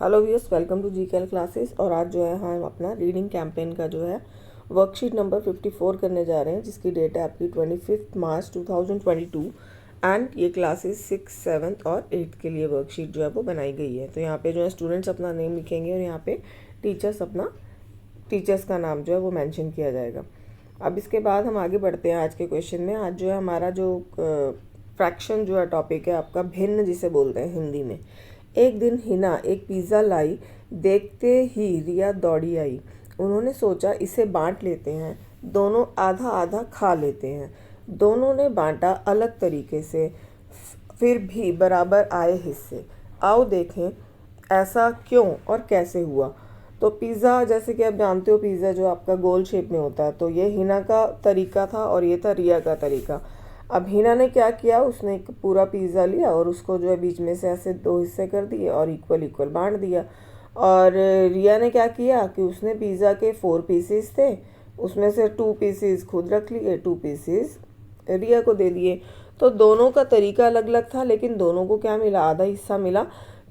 Hello viewers, welcome to GKL classes. और आज जो है हम अपना रीडिंग कैंपेन का जो है वर्कशीट नंबर 54 करने जा रहे हैं, जिसकी डेट है आपकी 25 मार्च 2022। एंड ये क्लासेस 6, 7 और 8 के लिए वर्कशीट जो है वो बनाई गई है। तो यहाँ पे जो है स्टूडेंट्स अपना नेम लिखेंगे और यहाँ पे टीचर्स का नाम जो है वो मेंशन किया जाएगा। अब इसके बाद हम आगे बढ़ते हैं आज के क्वेश्चन में। आज जो है हमारा जो फ्रैक्शन जो है टॉपिक है आपका भिन्न, जिसे बोलते हैं हिंदी में। एक दिन हिना एक पिज़्ज़ा लाई, देखते ही रिया दौड़ी आई। उन्होंने सोचा इसे बांट लेते हैं, दोनों आधा आधा खा लेते हैं। दोनों ने बांटा अलग तरीके से, फिर भी बराबर आए हिस्से। आओ देखें ऐसा क्यों और कैसे हुआ। तो पिज़्ज़ा, जैसे कि आप जानते हो, पिज़्ज़ा जो आपका गोल शेप में होता है, तो ये हिना का तरीका था और ये था रिया का तरीका। अब हिना ने क्या किया, उसने एक पूरा पिज़्ज़ा लिया और उसको जो है बीच में से ऐसे 2 हिस्से कर दिए और इक्वल इक्वल बांट दिया। और रिया ने क्या किया कि उसने पिज़्ज़ा के 4 पीसेस थे, उसमें से 2 पीसेस खुद रख लिए, 2 पीसेस रिया को दे दिए। तो दोनों का तरीका अलग अलग था, लेकिन दोनों को क्या मिला, आधा हिस्सा मिला।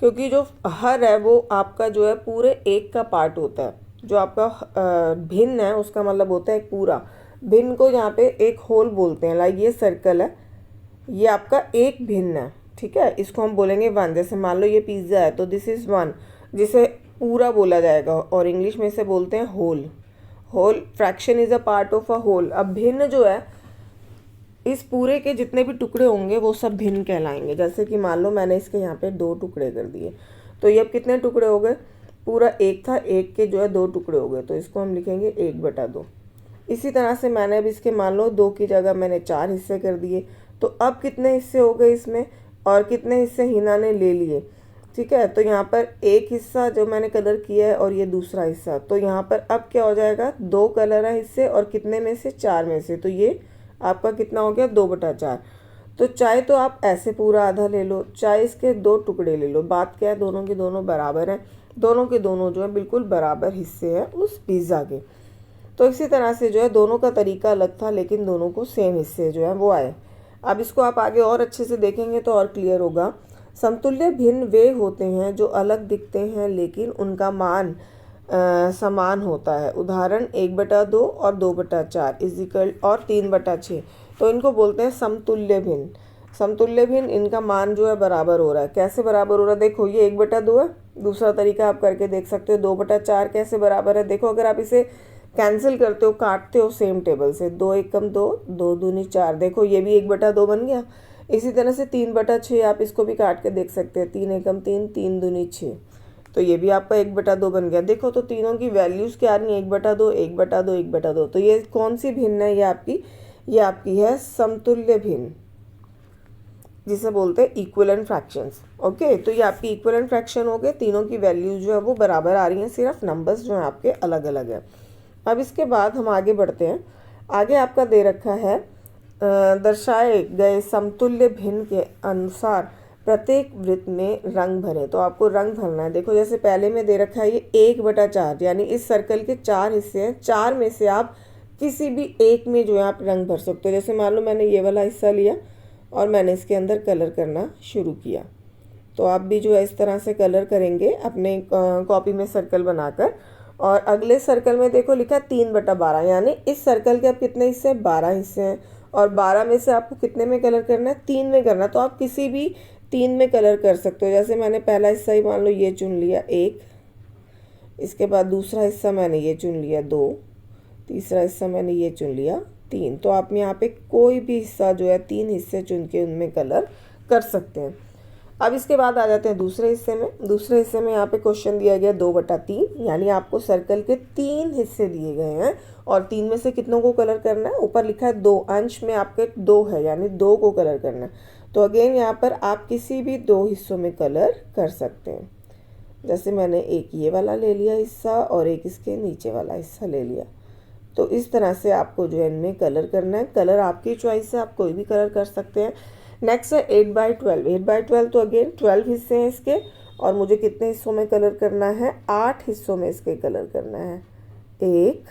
क्योंकि जो हर है वो आपका जो है पूरे एक का पार्ट होता है। जो आपका भिन्न है उसका मतलब होता है एक पूरा। भिन्न को यहाँ पे एक होल बोलते हैं। लाइक ये सर्कल है, ये आपका एक भिन्न है, ठीक है। इसको हम बोलेंगे 1। जैसे मान लो ये पिज्ज़ा है तो दिस इज़ 1, जिसे पूरा बोला जाएगा और इंग्लिश में इसे बोलते हैं whole. Whole fraction is a part of a whole. अब भिन्न जो है, इस पूरे के जितने भी टुकड़े होंगे वो सब भिन्न कहलाएंगे। जैसे कि मान लो मैंने इसके यहाँ पे 2 टुकड़े कर दिए, तो ये अब कितने टुकड़े हो गए, पूरा एक था, एक के जो है 2 टुकड़े हो गए, तो इसको हम लिखेंगे 1/2। इसी तरह से मैंने अब इसके मान लो 2 की जगह मैंने 4 हिस्से कर दिए, तो अब कितने हिस्से हो गए इसमें, और कितने हिस्से हिना ने ले लिए, ठीक है। तो यहाँ पर एक हिस्सा जो मैंने कलर किया है और ये दूसरा हिस्सा, तो यहाँ पर अब क्या हो जाएगा, 2 कलर है हिस्से और कितने में से, 4 में से, तो ये आपका कितना हो गया, 2/4। तो चाहे तो आप ऐसे पूरा आधा ले लो, चाहे इसके 2 टुकड़े ले लो। बात क्या है, दोनों के दोनों बराबर हैं, दोनों के दोनों जो है बिल्कुल बराबर हिस्से हैं उस पिज़्ज़ा के। तो इसी तरह से जो है दोनों का तरीका अलग था, लेकिन दोनों को सेम हिस्से जो है वो आए। अब इसको आप आगे और अच्छे से देखेंगे तो और क्लियर होगा। समतुल्य भिन्न वे होते हैं जो अलग दिखते हैं लेकिन उनका मान समान होता है। उदाहरण 1/2 और 2/4 इजिकल और 3/6। तो इनको बोलते हैं समतुल्य भिन्न। समतुल्य भिन्न, इनका मान जो है बराबर हो रहा है। कैसे बराबर हो रहा है, देखो ये 1/2 है। दूसरा तरीका आप करके देख सकते हो, 2/4 कैसे बराबर है। देखो अगर आप इसे कैंसिल करते हो, काटते हो सेम टेबल से, 2 एकम 2, 2 दूनी 4, देखो ये भी 1/2 बन गया। इसी तरह से 3/6 आप इसको भी काट के देख सकते हैं, 3 एकम 3, 3 दूनी 6, तो ये भी आपका 1/2 बन गया। देखो तो तीनों की वैल्यूज क्या आ रही है, 1/2, 1/2, 1/2। तो ये कौन सी भिन्न है, ये आपकी है समतुल्य भिन्न, जिसे बोलते हैं इक्विवेलेंट फ्रैक्शंस। ओके, तो ये आपकी इक्विवेलेंट फ्रैक्शन हो गए, तीनों की वैल्यूज जो है वो बराबर आ रही हैं, सिर्फ नंबर्स जो है आपके अलग अलग है। अब इसके बाद हम आगे बढ़ते हैं। आगे आपका दे रखा है दर्शाए गए समतुल्य भिन्न के अनुसार प्रत्येक वृत्त में रंग भरें। तो आपको रंग भरना है। देखो जैसे पहले में दे रखा है ये 1/4, यानी इस सर्कल के 4 हिस्से हैं, 4 में से आप किसी भी एक में जो है आप रंग भर सकते हो। जैसे मान लो मैंने ये वाला हिस्सा लिया और मैंने इसके अंदर कलर करना शुरू किया, तो आप भी जो है इस तरह से कलर करेंगे अपने कॉपी में सर्कल बनाकर। और अगले सर्कल में देखो लिखा 3/12, यानी इस सर्कल के अब कितने हिस्से, 12 हिस्से हैं, और 12 में से आपको कितने में कलर करना है, 3 में करना। तो आप किसी भी 3 में कलर कर सकते हो। जैसे मैंने पहला हिस्सा ही मान लो ये चुन लिया 1, इसके बाद दूसरा हिस्सा मैंने ये चुन लिया 2, तीसरा हिस्सा मैंने ये चुन लिया 3। तो आप यहाँ पे कोई भी हिस्सा जो है 3 हिस्से चुन के उनमें कलर कर सकते हैं। अब इसके बाद आ जाते हैं दूसरे हिस्से में। दूसरे हिस्से में यहाँ पे क्वेश्चन दिया गया 2/3, यानी आपको सर्कल के 3 हिस्से दिए गए हैं और 3 में से कितनों को कलर करना है, ऊपर लिखा है 2, अंश में आपके 2 है, यानी 2 को कलर करना है। तो अगेन यहाँ पर आप किसी भी 2 हिस्सों में कलर कर सकते हैं। जैसे मैंने एक ये वाला ले लिया हिस्सा और एक इसके नीचे वाला हिस्सा ले लिया। तो इस तरह से आपको जो है इनमें कलर करना है। कलर आपकी चॉइस है, आप कोई भी कलर कर सकते हैं। नेक्स्ट है 8/12। 8/12 तो अगेन 12 हिस्से हैं इसके, और मुझे कितने हिस्सों में कलर करना है, 8 हिस्सों में इसके कलर करना है। 1,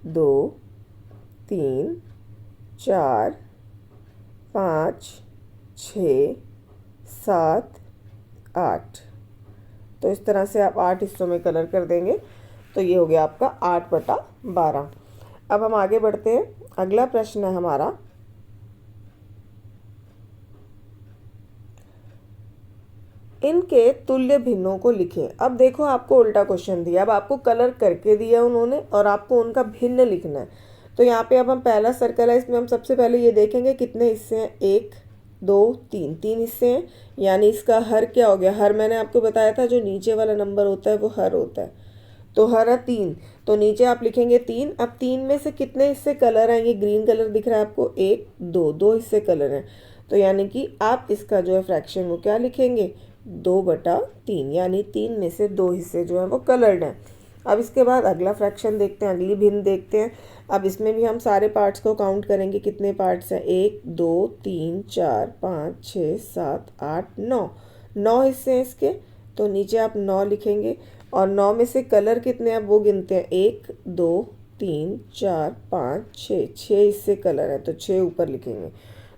2, 3, 4, 5, 6, 7, 8। तो इस तरह से आप 8 हिस्सों में कलर कर देंगे। तो ये हो गया आपका 8/12। अब हम आगे बढ़ते हैं। अगला प्रश्न है हमारा, इनके तुल्य भिन्नों को लिखें। अब देखो आपको उल्टा क्वेश्चन दिया, अब आपको कलर करके दिया उन्होंने और आपको उनका भिन्न लिखना है। तो यहाँ पे अब हम पहला सर्कल है, इसमें हम सबसे पहले ये देखेंगे कितने हिस्से हैं, 1 2 3, 3 हिस्से हैं। यानी इसका हर क्या हो गया, हर मैंने आपको बताया था जो नीचे वाला नंबर होता है वो हर होता है। तो हर है 3, तो नीचे आप लिखेंगे 3। अब 3 में से कितने हिस्से कलर हैं, ये ग्रीन कलर दिख रहा है आपको, 1 2, 2 हिस्से कलर हैं। तो यानी कि आप इसका जो है फ्रैक्शन वो क्या लिखेंगे, 2/3, यानी 3 में से 2 हिस्से जो है वो कलर्ड हैं। अब इसके बाद अगला फ्रैक्शन देखते हैं, अगली भिन्न देखते हैं। अब इसमें भी हम सारे पार्ट्स को काउंट करेंगे, कितने पार्ट्स हैं, 1 2 3 4 5 6 7 8 9, 9 हिस्से हैं इसके। तो नीचे आप 9 लिखेंगे और 9 में से कलर कितने हैं वो गिनते हैं, 1 2 3 4 5 6, 6 हिस्से कलर हैं, तो 6 ऊपर लिखेंगे।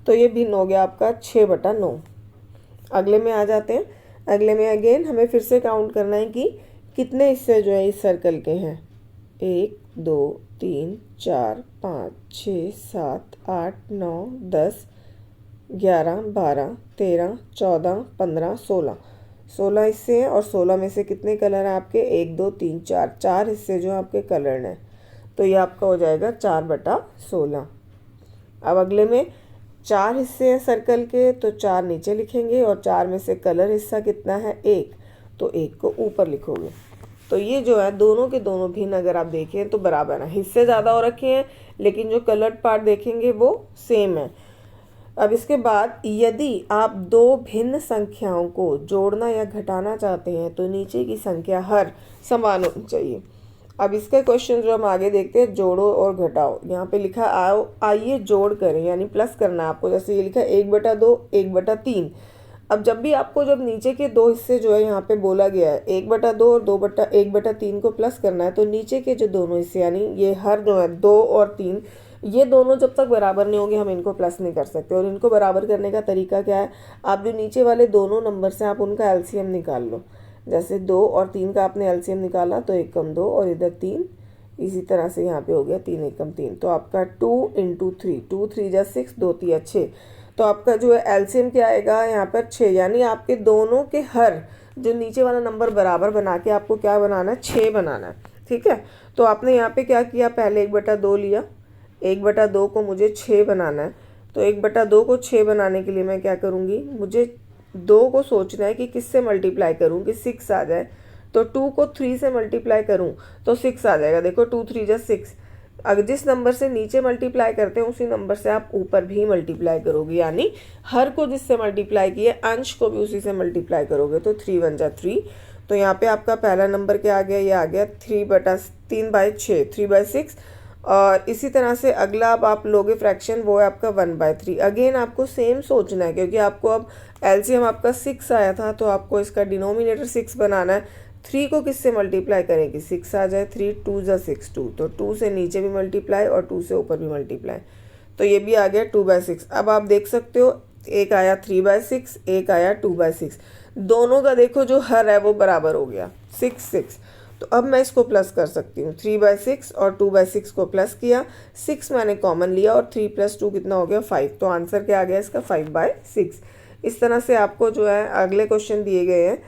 तो ये भिन्न हो गया आपका 6/9। अगले में आ जाते हैं। अगले में अगेन हमें फिर से काउंट करना है कि कितने हिस्से जो है इस सर्कल के हैं, 1 2 3 4 5 6 7 8 9 10 11 12 13 14 15 16, 16 हिस्से हैं और 16 में से कितने कलर हैं आपके, 1 2 3 4, 4 हिस्से जो आपके कलर्ड हैं। तो ये आपका हो जाएगा 4/16। अब अगले में 4 हिस्से हैं सर्कल के, तो 4 नीचे लिखेंगे और 4 में से कलर हिस्सा कितना है, 1, तो 1 को ऊपर लिखोगे। तो ये जो है दोनों के दोनों भिन्न अगर आप देखें तो बराबर है, हिस्से ज़्यादा हो रखे हैं लेकिन जो कलर्ड पार्ट देखेंगे वो सेम है। अब इसके बाद यदि आप दो भिन्न संख्याओं को जोड़ना या घटाना चाहते हैं तो नीचे की संख्या हर समान होनी चाहिए। अब इसके क्वेश्चन जो हम आगे देखते हैं, जोड़ो और घटाओ। यहाँ पे लिखा आओ आइए जोड़ करें, यानी प्लस करना है आपको। जैसे ये लिखा है 1/2 1/3। अब जब भी आपको जब नीचे के दो हिस्से जो है यहाँ पे बोला गया है 1/2 और 1/3 को प्लस करना है, तो नीचे के जो दोनों हिस्से यानी ये हर जो है 2 और 3, ये दोनों जब तक बराबर नहीं होंगे हम इनको प्लस नहीं कर सकते। और इनको बराबर करने का तरीका क्या है, आप जो नीचे वाले दोनों नंबर से आप उनका एलसीएम निकाल लो। जैसे 2 और 3 का आपने एलसीएम निकाला तो 1 कम 2 और इधर 3, इसी तरह से यहाँ पे हो गया 3 1 कम 3, तो आपका 2 × 3, 2 3 जा 6, 2 3 6। तो आपका जो है एलसीएम क्या आएगा यहाँ पर 6, यानी आपके दोनों के हर जो नीचे वाला नंबर बराबर बना के आपको क्या बनाना है, 6 बनाना है। ठीक है, तो आपने यहाँ पे क्या किया, पहले 1/2 लिया, 1/2 को मुझे 6 बनाना है। तो 1/2 को 6 बनाने के लिए मैं क्या करूँगी, मुझे 2 को सोचना है कि किससे मल्टीप्लाई करूँ कि 6 आ जाए। तो 2 को 3 से मल्टीप्लाई करूँ तो 6 आ जाएगा। देखो 2 3 जा 6। अगर जिस नंबर से नीचे मल्टीप्लाई करते हैं उसी नंबर से आप ऊपर भी मल्टीप्लाई करोगे, यानी हर को जिससे मल्टीप्लाई किए अंश को भी उसी से मल्टीप्लाई करोगे। तो 3 1 जा 3। तो यहाँ पे आपका पहला नंबर क्या आ गया, ये आ गया 3/6, 3/6। और इसी तरह से अगला अब आप लोगे फ्रैक्शन, वो है आपका 1/3। अगेन आपको सेम सोचना है क्योंकि आपको अब एलसीएम आपका 6 आया था, तो आपको इसका डिनोमिनेटर 6 बनाना है। 3 को किससे मल्टीप्लाई करेंगे, 6 आ जाए, 3 2 जा 6 2, तो 2 से नीचे भी मल्टीप्लाई और 2 से ऊपर भी मल्टीप्लाई, तो ये भी आ गया 2/6। अब आप देख सकते हो एक आया 3/6, एक आया 2/6। दोनों का देखो जो हर है वो बराबर हो गया 6 6। तो अब मैं इसको प्लस कर सकती हूँ, 3/6 और 2/6 को प्लस किया, 6 मैंने कॉमन लिया और 3 + 2 कितना हो गया 5। तो आंसर क्या आ गया इसका 5/6। इस तरह से आपको जो है अगले क्वेश्चन दिए गए हैं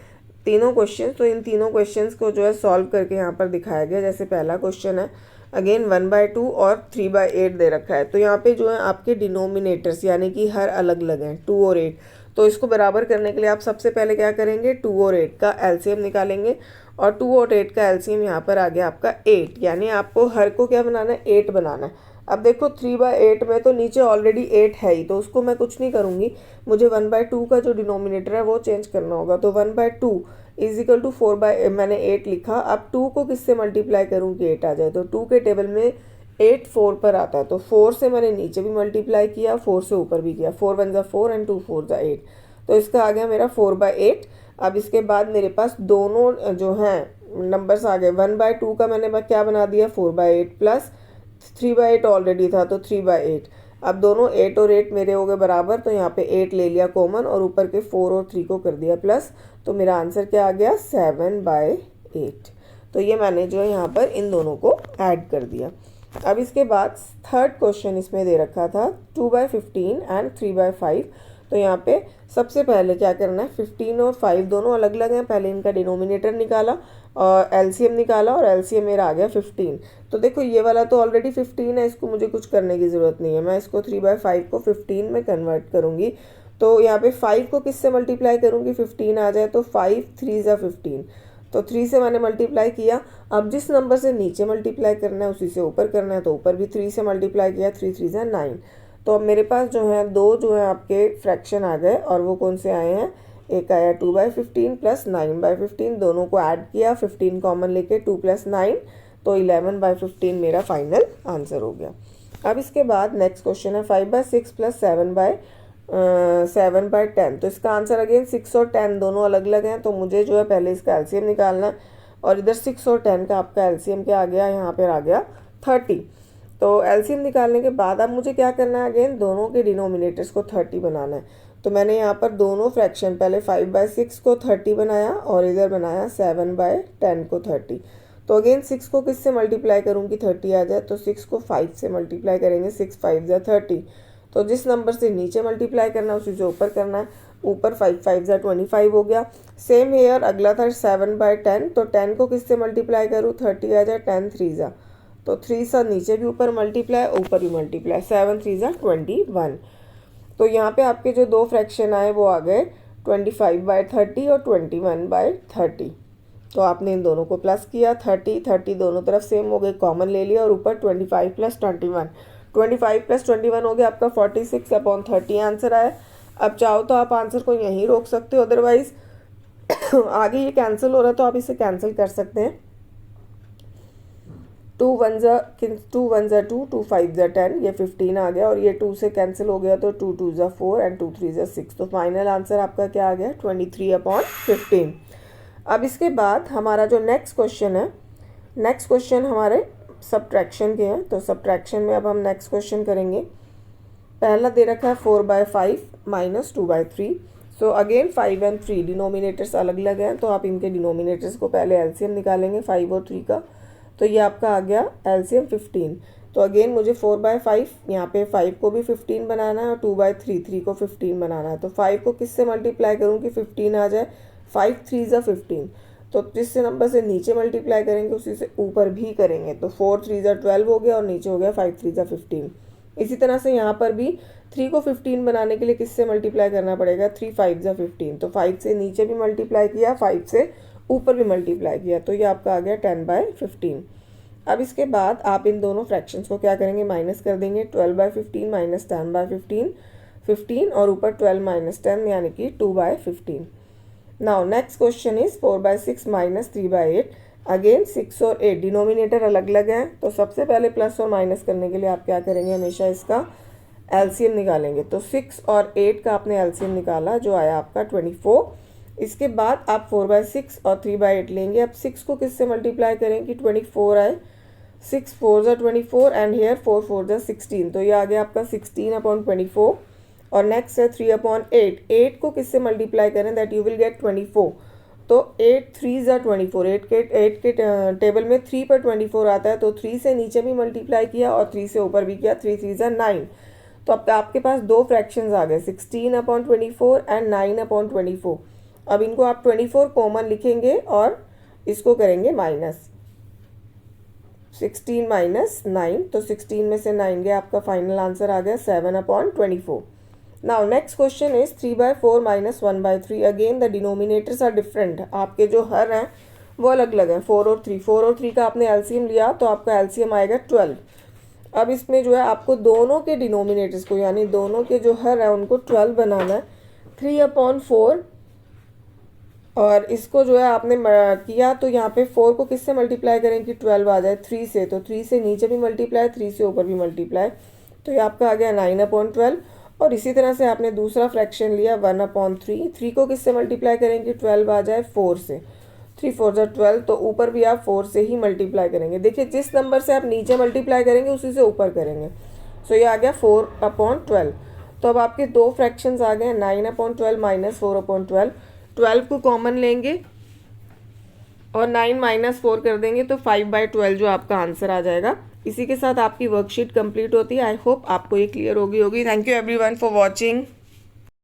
तीनों क्वेश्चन, तो इन तीनों क्वेश्चंस को जो है सॉल्व करके यहाँ पर दिखाया गया। जैसे पहला क्वेश्चन है अगेन 1/2 और 3/8 दे रखा है, तो यहाँ पे जो है आपके डिनोमिनेटर्स यानी कि हर अलग अलग हैं 2 और 8। तो इसको बराबर करने के लिए आप सबसे पहले क्या करेंगे, 2 और 8 का एलसीएम निकालेंगे और 2 और 8 का एलसीएम यहाँ पर आ गया आपका 8, यानी आपको हर को क्या बनाना है, 8 बनाना है। अब देखो 3/8 में तो नीचे ऑलरेडी 8 है ही, तो उसको मैं कुछ नहीं करूँगी, मुझे 1/2 का जो डिनोमिनेटर है वो चेंज करना होगा। तो 1/2 = 4 मैंने 8 लिखा। अब 2 को किससे मल्टीप्लाई करूँ कि 8 आ जाए, तो 2 के टेबल में 8 4 पर आता है, तो 4 से मैंने नीचे भी मल्टीप्लाई किया, 4 से ऊपर भी किया, 4 1 जा 4 एंड 2 4 जा 8। तो इसका आ गया मेरा 4/8। अब इसके बाद मेरे पास दोनों जो हैं नंबर्स आ गए, 1/2 का मैंने क्या बना दिया 4/8 प्लस 3/8 ऑलरेडी था तो 3/8। अब दोनों 8 और 8 मेरे हो गए बराबर, तो यहाँ पे 8 ले लिया कॉमन और ऊपर के 4 और 3 को कर दिया प्लस, तो मेरा आंसर क्या आ गया 7/8। तो ये मैंने जो है यहाँ पर इन दोनों को ऐड कर दिया। अब इसके बाद थर्ड क्वेश्चन इसमें दे रखा था 2/15 एंड 3/5। तो यहाँ पे सबसे पहले क्या करना है, 15 और 5 दोनों अलग अलग हैं, पहले इनका डिनोमिनेटर निकाला और एलसीएम निकाला और एलसीएम मेरा आ गया 15। तो देखो ये वाला तो ऑलरेडी 15 है, इसको मुझे कुछ करने की ज़रूरत नहीं है, मैं इसको 3/5 को 15 में कन्वर्ट करूँगी। तो यहाँ पे 5 को किससे मल्टीप्लाई करूँगी, 15 आ जाए तो 5 3 ज़ा 15, तो 3 से मैंने मल्टीप्लाई किया। अब जिस नंबर से नीचे मल्टीप्लाई करना है उसी से ऊपर करना है, तो ऊपर भी 3 से मल्टीप्लाई किया, 3 3 ज़ा 9। तो अब मेरे पास जो है दो जो है आपके फ्रैक्शन आ गए, और वो कौन से आए हैं, एक आया 2/15 प्लस 9/15, दोनों को ऐड किया, 15 कॉमन लेके 2 + 9, तो 11/15 मेरा फाइनल आंसर हो गया। अब इसके बाद नेक्स्ट क्वेश्चन है 5/6 प्लस 7/10। तो इसका आंसर अगेन 6 और 10 दोनों अलग अलग हैं, तो मुझे जो है पहले इसका एलसीएम निकालना है, और इधर 6 और 10 का आपका एलसीएम क्या आ गया, यहाँ पर आ गया 30। तो एलसीएम निकालने के बाद अब मुझे क्या करना है, अगेन दोनों के डिनोमिनेटर्स को 30 बनाना है। तो मैंने यहाँ पर दोनों फ्रैक्शन, पहले 5/6 को 30 बनाया और इधर बनाया 7/10 को 30। तो अगेन 6 को किससे मल्टीप्लाई करूँगी 30 आ जाए, तो 6 को 5 से मल्टीप्लाई करेंगे, 6 5 ज़ा 30। तो जिस नंबर से नीचे मल्टीप्लाई करना है उसी से ऊपर करना है, ऊपर 5 5 ज़ा 25 हो गया। सेम हेयर अगला था 7/10, तो 10 को किससे मल्टीप्लाई करूँ, 30 आ जाए, 10 3 ज़ा, तो 3 सा नीचे भी ऊपर मल्टीप्लाई, ऊपर भी मल्टीप्लाई, 7 3 ज़ा 21। तो यहाँ पे आपके जो दो फ्रैक्शन आए वो आ गए 25/30 और 21/30। तो आपने इन दोनों को प्लस किया, 30 30 दोनों तरफ सेम हो गए, कॉमन ले लिया, और ऊपर 25 + 21, 25 + 21 हो गया आपका 46/30 आंसर आया। अब चाहो तो आप आंसर को यहीं रोक सकते हो, अदरवाइज आगे ये कैंसिल हो रहा है तो आप इसे कैंसिल कर सकते हैं। 2 1 ज़ा 2, 2 5 ज़ा 10, ये 15 आ गया, और ये 2 से कैंसिल हो गया, तो 2 2 ज़ा 4 एंड 2 3 ज़ा 6। तो फाइनल आंसर आपका क्या आ गया 23/15। अब इसके बाद हमारा जो नेक्स्ट क्वेश्चन है, नेक्स्ट क्वेश्चन हमारे सब्ट्रैक्शन के हैं। तो सब्ट्रैक्शन में अब हम नेक्स्ट क्वेश्चन करेंगे। पहला दे रखा है 4/5 - 2/3। सो अगेन 5 एंड 3 डिनोमिनेटर्स अलग अलग हैं, तो आप इनके डिनोमिनेटर्स को पहले एलसीएम निकालेंगे 5 और 3 का। तो ये आपका आ गया एलसीएम 15। तो अगेन मुझे 4/5, यहाँ पे 5 को भी 15 बनाना है, और 2/3 3 को 15 बनाना है। तो 5 को किससे मल्टीप्लाई करूँ कि 15 आ जाए, 5 3 ज़ा 15। तो जिस नंबर से नीचे मल्टीप्लाई करेंगे उसी से ऊपर भी करेंगे, तो 4 3 ज़ा 12 हो गया, और नीचे हो गया 5 3 ज़ा 15। इसी तरह से यहाँ पर भी 3 को 15 बनाने के लिए किससे मल्टीप्लाई करना पड़ेगा, 3 5 ज़ा 15। तो 5 से नीचे भी मल्टीप्लाई किया, 5 से ऊपर भी मल्टीप्लाई किया, तो ये आपका आ गया 10/15। अब इसके बाद आप इन दोनों फ्रैक्शंस को क्या करेंगे, माइनस कर देंगे। 12/15 - 10/15, 15 और ऊपर 12 - 10 यानी कि 2/15। Now next question is 4/6 - 3/8। Again 6 और 8 डिनोमिनेटर अलग अलग हैं, तो सबसे पहले प्लस और माइनस करने के लिए आप क्या करेंगे, हमेशा इसका एलसीएम निकालेंगे। तो 6 और 8 का आपने एलसीएम निकाला, जो आया आपका 24। इसके बाद आप 4/6 और 3/8 लेंगे। अब 6 को किससे मल्टीप्लाई करें कि 24 आए, 6 4 ज़ा 24 एंड हेयर 4 4 ज़ा 16। तो ये आ गया आपका 16/24। और नेक्स्ट है 3/8। 8 को किससे मल्टीप्लाई करें दैट यू विल गेट 24। तो 8 3 ज़ा 24, 8 के टेबल में 3 पर 24 आता है, तो 3 से नीचे भी मल्टीप्लाई किया और 3 से ऊपर भी किया, 3 3 ज़ा 9। तो अब आपके पास दो फ्रैक्शंस आ गए, 16/24 एंड 9/24। अब इनको आप 24 कॉमन लिखेंगे और इसको करेंगे माइनस, 16 - 9, तो 16 में से 9 गया, आपका फाइनल आंसर आ गया 7/24। Now next question is 3/4 - 1/3। Again the denominators are different, आपके जो हर हैं वो अलग अलग हैं। 4 और 3 का आपने एलसीएम लिया, तो आपका एलसीएम आएगा 12। अब इसमें जो है आपको दोनों के डिनोमिनेटर्स को, यानी दोनों के जो हर है उनको 12 बनाना है। 3/4, और इसको जो है आपने किया, तो यहाँ पे 4 को किससे मल्टीप्लाई करें कि 12 आ जाए, 3 से। तो 3 से नीचे भी मल्टीप्लाई, 3 से ऊपर भी मल्टीप्लाई, तो ये आपका आ गया 9/12। और इसी तरह से आपने दूसरा फ्रैक्शन लिया 1/3। 3 को किससे मल्टीप्लाई करें कि 12 आ जाए 4 से, 3 4 ज़ा 12, तो ऊपर भी आप 4 से ही मल्टीप्लाई करेंगे। देखिए जिस नंबर से आप नीचे मल्टीप्लाई करेंगे उसी से ऊपर करेंगे। सो ये आ गया 4/12। तो अब आपके दो फ्रैक्शंस आ गए, 9/12 माइनस 4/12। 12 को कॉमन लेंगे और 9 माइनस 4 कर देंगे तो 5/12 जो आपका आंसर आ जाएगा। इसी के साथ आपकी वर्कशीट कंप्लीट होती है। आई होप आपको ये क्लियर होगी। Thank you everyone for watching.